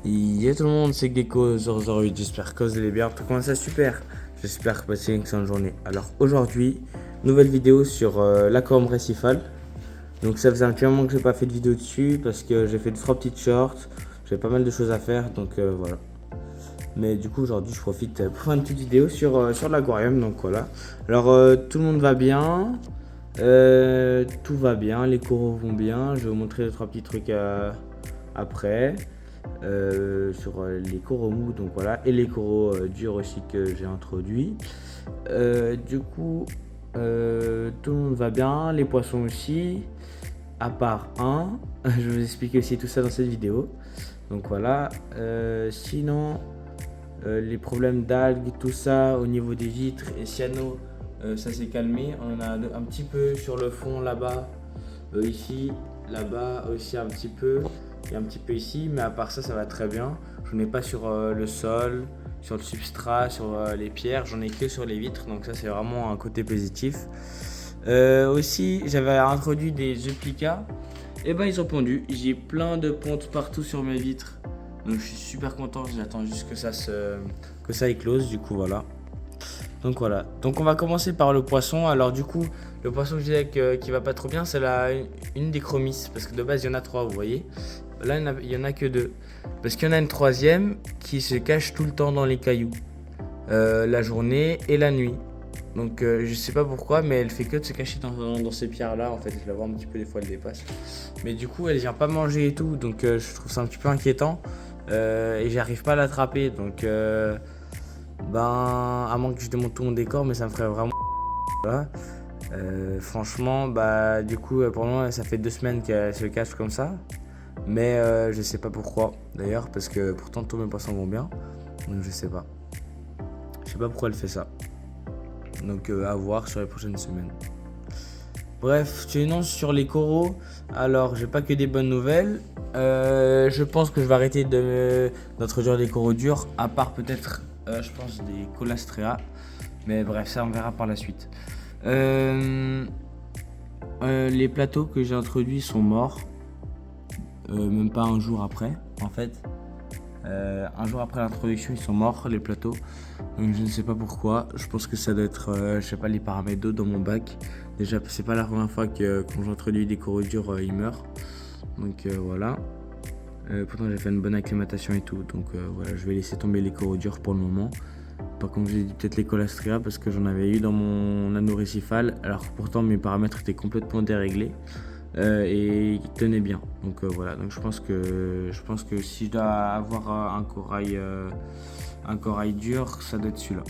Yo tout le monde, c'est Gecko008, j'espère que vous allez bien, tout commence ça super. J'espère que vous passez une excellente journée. Alors aujourd'hui, nouvelle vidéo sur l'aquarium récifal. Donc ça faisait un petit moment que j'ai pas fait de vidéo dessus parce que j'ai fait 3 petites shorts, j'ai pas mal de choses à faire, donc voilà. Mais du coup aujourd'hui je profite pour faire une petite vidéo sur l'aquarium, donc voilà. Alors tout le monde va bien, tout va bien, les coraux vont bien, je vais vous montrer 3 petits trucs après. Sur les coraux mous, donc voilà, et les coraux durs aussi que j'ai introduits. Du coup, tout le monde va bien, les poissons aussi, à part un. Je vais vous expliquer aussi tout ça dans cette vidéo. Donc voilà. Sinon, les problèmes d'algues, tout ça au niveau des vitres et cyano, ça s'est calmé. On en a un petit peu sur le fond là-bas, ici, là-bas aussi un petit peu. Et un petit peu ici, mais à part ça, ça va très bien. J'en ai pas sur le sol, sur le substrat, sur les pierres, j'en ai que sur les vitres, donc ça c'est vraiment un côté positif. Aussi, j'avais introduit des Euplicas, et ben ils ont pondu. J'ai plein de pontes partout sur mes vitres, donc je suis super content. J'attends juste que ça éclose, du coup voilà. Donc voilà, donc on va commencer par le poisson. Alors du coup, le poisson que je disais qui va pas trop bien, c'est une des chromis, parce que de base il y en a 3, vous voyez. Là il y en a que 2, parce qu'il y en a une troisième qui se cache tout le temps dans les cailloux, la journée et la nuit. Donc je sais pas pourquoi, mais elle fait que de se cacher dans ces pierres là. En fait je la vois un petit peu, des fois elle dépasse, mais du coup elle vient pas manger et tout, donc je trouve ça un petit peu inquiétant, et j'arrive pas à l'attraper, donc à moins que je démonte tout mon décor, mais ça me ferait vraiment voilà. Franchement, bah du coup pour moi ça fait 2 semaines qu'elle se cache comme ça, mais je sais pas pourquoi d'ailleurs, parce que pourtant tous mes poissons vont bien, donc je sais pas pourquoi elle fait ça, donc à voir sur les prochaines semaines. Bref, sinon sur les coraux, alors j'ai pas que des bonnes nouvelles. Je pense que je vais arrêter d'introduire des coraux durs, à part peut-être je pense des Colastrea, mais bref ça on verra par la suite. Les plateaux que j'ai introduits sont morts, même pas un jour après en fait. Un jour après l'introduction ils sont morts les plateaux, donc je ne sais pas pourquoi. Je pense que ça doit être je sais pas, les paramètres d'eau dans mon bac. Déjà c'est pas la première fois que quand j'introduis des coraux durs ils meurent, donc voilà. Pourtant j'ai fait une bonne acclimatation et tout, donc voilà, je vais laisser tomber les coraux durs pour le moment. Par contre j'ai dit peut-être les Colastrea parce que j'en avais eu dans mon anneau récifal, alors que pourtant mes paramètres étaient complètement déréglés, et ils tenaient bien. Donc voilà, donc je pense que si je dois avoir un corail dur, ça doit être celui-là.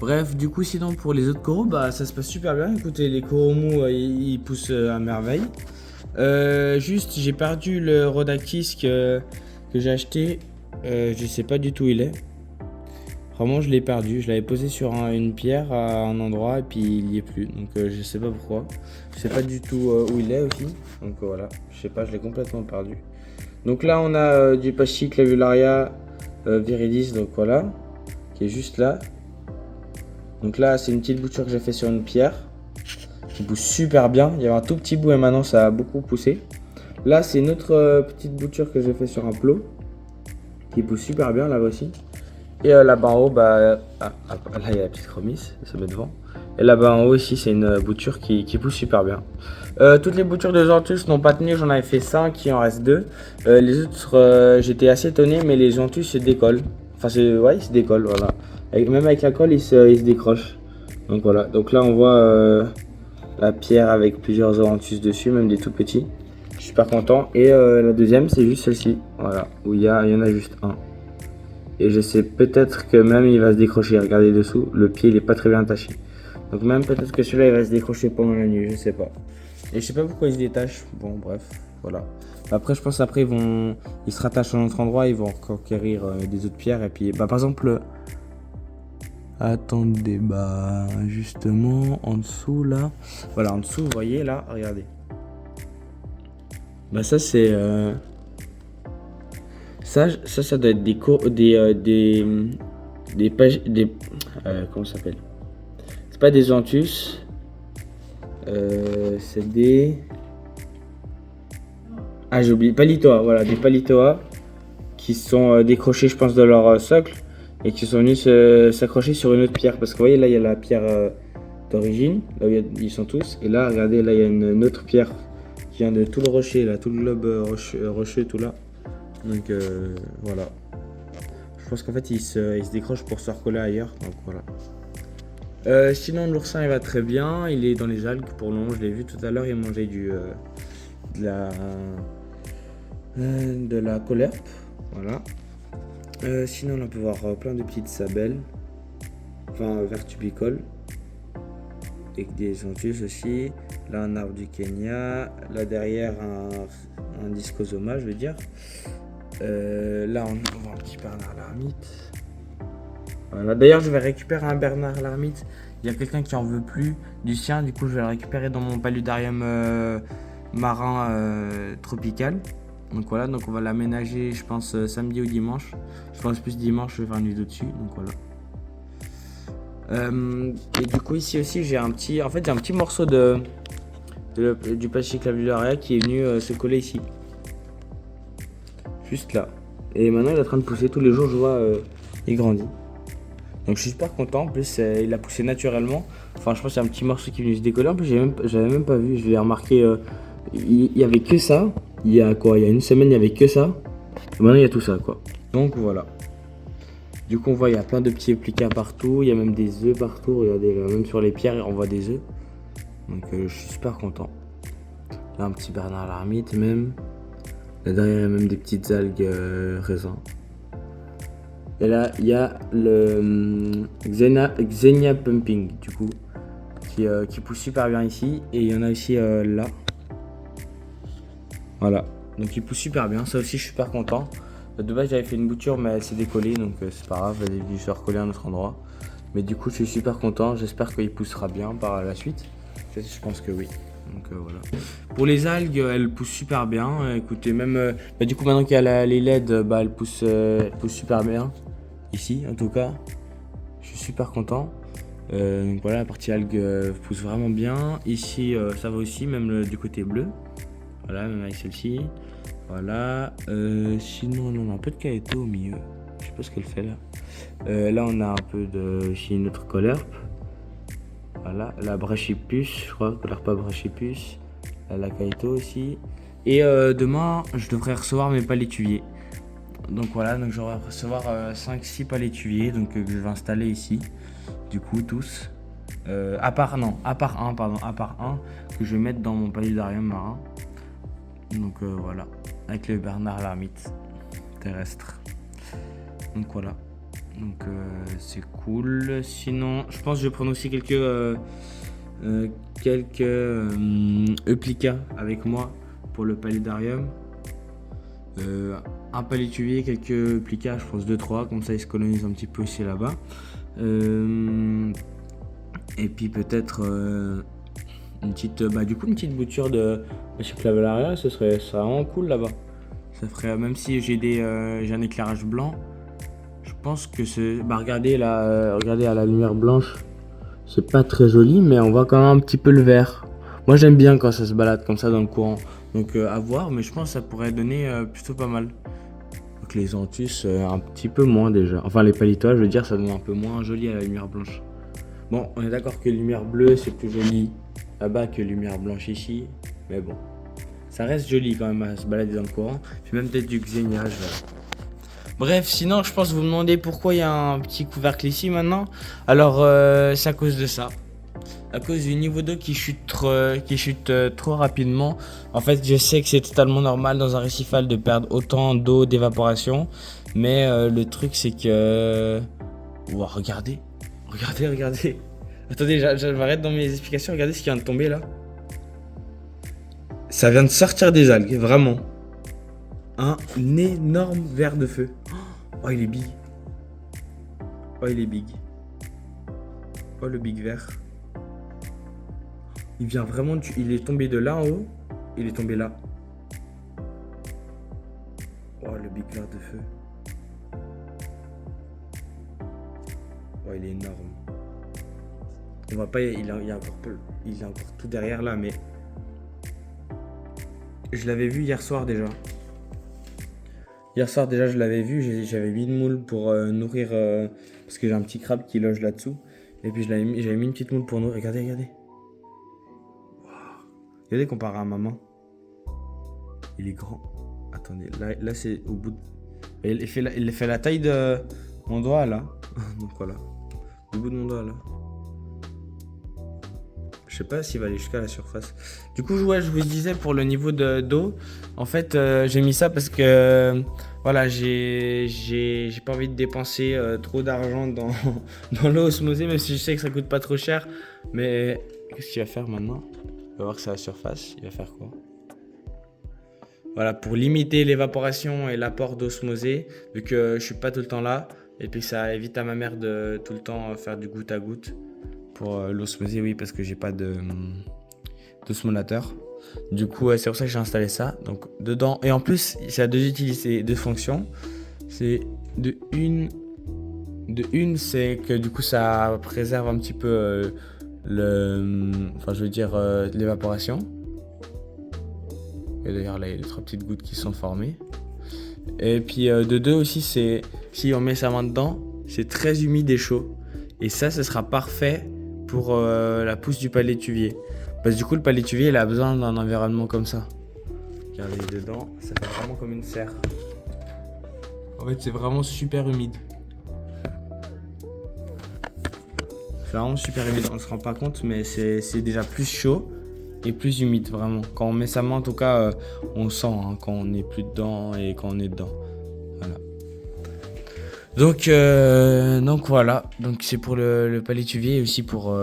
Bref, du coup sinon pour les autres coraux, bah ça se passe super bien. Écoutez, les coraux mous ils poussent à merveille. Juste j'ai perdu le Rhodactis que j'ai acheté, je sais pas du tout où il est. Vraiment je l'ai perdu, je l'avais posé sur une pierre à un endroit et puis il y est plus, donc je sais pas pourquoi. Je sais pas du tout où il est aussi, donc voilà, je sais pas, je l'ai complètement perdu. Donc là on a du Pachyclavularia viridis, donc voilà, qui est juste là. Donc là c'est une petite bouture que j'ai fait sur une pierre, qui pousse super bien. Il y avait un tout petit bout et maintenant ça a beaucoup poussé. Là c'est une autre petite bouture que j'ai fait sur un plot, qui pousse super bien là-bas aussi. Et là-bas en haut, là il y a la petite remise, ça met devant. Et là-bas en haut ici, c'est une bouture qui pousse super bien. Toutes les boutures de Janthus n'ont pas tenu, j'en avais fait 5, il en reste 2. Les autres, j'étais assez étonné, mais les Janthus se décollent. Enfin, ouais, ils se décollent, voilà. Même avec la colle, ils se décrochent. Donc voilà, donc là on voit la pierre avec plusieurs Janthus dessus, même des tout petits. Je suis super content. Et la deuxième, c'est juste celle-ci, voilà, où il y en a juste un. Et je sais peut-être que même il va se décrocher, regardez dessous, le pied il est pas très bien attaché. Donc même peut-être que celui-là il va se décrocher pendant la nuit, je sais pas. Et je sais pas pourquoi il se détache, bon bref, voilà. Après je pense après ils se rattachent à un autre endroit, ils vont conquérir des autres pierres. Et puis par exemple, attendez, justement en dessous là, voilà en dessous vous voyez là, regardez. Ça c'est... Ça doit être des pages, comment ça s'appelle? C'est pas des Janthus, c'est des... Ah j'ai oublié, Palitoa, voilà, des Palitoa. qui se sont décrochés, je pense, de leur socle et qui sont venus s'accrocher sur une autre pierre. Parce que vous voyez, là, il y a la pierre d'origine, là où ils sont tous. Et là, regardez, là, il y a une autre pierre qui vient de tout le rocher, là, tout le globe rocheux, tout là. Donc voilà. Je pense qu'en fait, ils se décrochent pour se recoller ailleurs. Donc voilà. Sinon, l'oursin, il va très bien. Il est dans les algues pour le moment. Je l'ai vu tout à l'heure. Il mangeait de la colherpe. Voilà. Sinon, on peut voir plein de petites sabelles. Enfin, vertubicoles. Et des ontus aussi. Là, un arbre du Kenya. Là, derrière, un discosoma, je veux dire. Là, on voit un petit Bernard l'ermite. Voilà. D'ailleurs, je vais récupérer un Bernard l'ermite. Il y a quelqu'un qui en veut plus du sien. Du coup, je vais le récupérer dans mon paludarium marin tropical. Donc voilà, donc on va l'aménager, je pense, samedi ou dimanche. Je pense plus dimanche, je vais faire une vidéo dessus. Donc voilà. Et du coup, ici aussi, j'ai un petit morceau du Pachyclavularia qui est venu se coller ici. Juste là. Et maintenant, il est en train de pousser. Tous les jours, je vois, il grandit. Donc je suis super content. En plus, il a poussé naturellement. Enfin, je pense qu'il y a un petit morceau qui est venu se décoller. En plus, j'avais même pas vu. Je l'ai remarqué. Il y avait que ça. Il y a une semaine, il y avait que ça. Et maintenant, il y a tout ça, quoi. Donc voilà. Du coup, on voit, il y a plein de petits éplicas partout. Il y a même des œufs partout. Regardez, là, même sur les pierres, on voit des œufs. Donc je suis super content. Là, un petit Bernard l'ermite même. Là derrière, il y a même des petites algues raisins. Et là, il y a le Xenia Pumping, du coup, qui pousse super bien ici. Et il y en a aussi là. Voilà. Donc il pousse super bien. Ça aussi, je suis super content. De base, j'avais fait une bouture, mais elle s'est décollée. Donc c'est pas grave, elle est venue se recoller à un autre endroit. Mais du coup, je suis super content. J'espère qu'il poussera bien par la suite. Je pense que oui. Donc voilà. Pour les algues, elles poussent super bien. Écoutez, même du coup, maintenant qu'il y a les LED, elles poussent super bien. Ici, en tout cas, je suis super content. Donc voilà, la partie algues pousse vraiment bien. Ici, ça va aussi, même du côté bleu. Voilà, même avec celle-ci. Voilà. Sinon, on a un peu de caeto au milieu. Je sais pas ce qu'elle fait là. Là, on a un peu de chez notre colherpe. Voilà, la brachypus, je crois, colherpa brachypus. La caeto aussi. Et demain, je devrais recevoir mes palétuviers. Donc voilà, donc je vais recevoir 5-6 palétuviers donc, que je vais installer ici. Du coup, tous. À part un que je vais mettre dans mon paludarium marin. Donc voilà, avec le Bernard l'ermite terrestre. Donc voilà. Donc c'est cool. Sinon, je pense que je vais prendre aussi quelques euplicas avec moi pour le paludarium. Un palétuvier, quelques euplicas, je pense 2-3, comme ça ils se colonisent un petit peu aussi là-bas. Et puis peut-être une petite bouture de Pachyclavularia, ce serait vraiment cool là-bas. Ça ferait, même si j'ai un éclairage blanc. Je pense que c'est. Regardez là, regardez à la lumière blanche. C'est pas très joli, mais on voit quand même un petit peu le vert. Moi j'aime bien quand ça se balade comme ça dans le courant. Donc à voir, mais je pense que ça pourrait donner plutôt pas mal. Donc les anthus, un petit peu moins déjà. Enfin les palitois, je veux dire, ça donne un peu moins joli à la lumière blanche. Bon, on est d'accord que lumière bleue c'est plus joli là-bas que lumière blanche ici. Mais bon, ça reste joli quand même à se balader dans le courant. Puis même peut-être du xéniage. Bref, sinon, je pense que vous me demandez pourquoi il y a un petit couvercle ici maintenant. Alors, c'est à cause de ça. À cause du niveau d'eau qui chute trop rapidement. En fait, je sais que c'est totalement normal dans un récifal de perdre autant d'eau d'évaporation. Mais le truc, c'est que... Wow, regardez. Attendez, j'arrête dans mes explications. Regardez ce qui vient de tomber là. Ça vient de sortir des algues, vraiment. Un énorme ver de feu. Oh, il est big. Oh, le big ver. Il vient vraiment il est tombé de là en haut. Il est tombé là. Oh, le big ver de feu. Oh, il est énorme. On va pas... Il est encore tout derrière là, mais... Je l'avais vu hier soir déjà. Hier soir, déjà, je l'avais vu. J'avais mis une moule pour nourrir. Parce que j'ai un petit crabe qui loge là-dessous. Et puis, j'avais mis une petite moule pour nourrir. Regardez, regardez. Regardez comparé à maman. Il est grand. Attendez, là c'est au bout de... Il fait la taille de mon doigt, là. Donc voilà. Au bout de mon doigt, là. Je sais pas s'il va aller jusqu'à la surface. Du coup, ouais, je vous disais pour le niveau d'eau, en fait, j'ai mis ça parce que voilà, j'ai pas envie de dépenser trop d'argent dans, dans l'eau osmosée, même si je sais que ça coûte pas trop cher. Mais qu'est-ce qu'il va faire maintenant? On va voir que c'est à la surface. Il va faire quoi? Voilà, pour limiter l'évaporation et l'apport d'osmosée, vu que je suis pas tout le temps là, et puis ça évite à ma mère de tout le temps faire du goutte à goutte. Pour l'osmosée, oui, parce que j'ai pas d'osmolateur. Du coup, c'est pour ça que j'ai installé ça. Donc, dedans, et en plus, ça a deux fonctions. C'est une, c'est que du coup, ça préserve un petit peu l'évaporation. Et d'ailleurs, là, il y a 3 petites gouttes qui sont formées. Et puis, de deux aussi, c'est si on met sa main dedans, c'est très humide et chaud. Et ça, ce sera parfait pour la pousse du palétuvier. Parce que du coup, le palétuvier, il a besoin d'un environnement comme ça. Regardez dedans, ça fait vraiment comme une serre. En fait, c'est vraiment super humide. C'est vraiment super humide, on se rend pas compte, mais c'est déjà plus chaud et plus humide, vraiment. Quand on met sa main, en tout cas, on sent quand on n'est plus dedans et quand on est dedans. Voilà. Donc voilà, donc c'est pour le palétuvier et aussi pour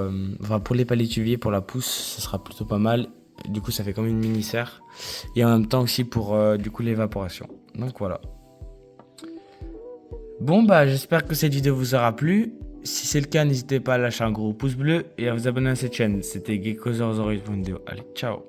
les palétuviers, pour la pousse, ça sera plutôt pas mal. Du coup, ça fait comme une mini serre et en même temps aussi pour du coup l'évaporation. Donc voilà. Bon bah j'espère que cette vidéo vous aura plu. Si c'est le cas, n'hésitez pas à lâcher un gros pouce bleu et à vous abonner à cette chaîne. C'était Gecko008 pour une vidéo. Allez, ciao.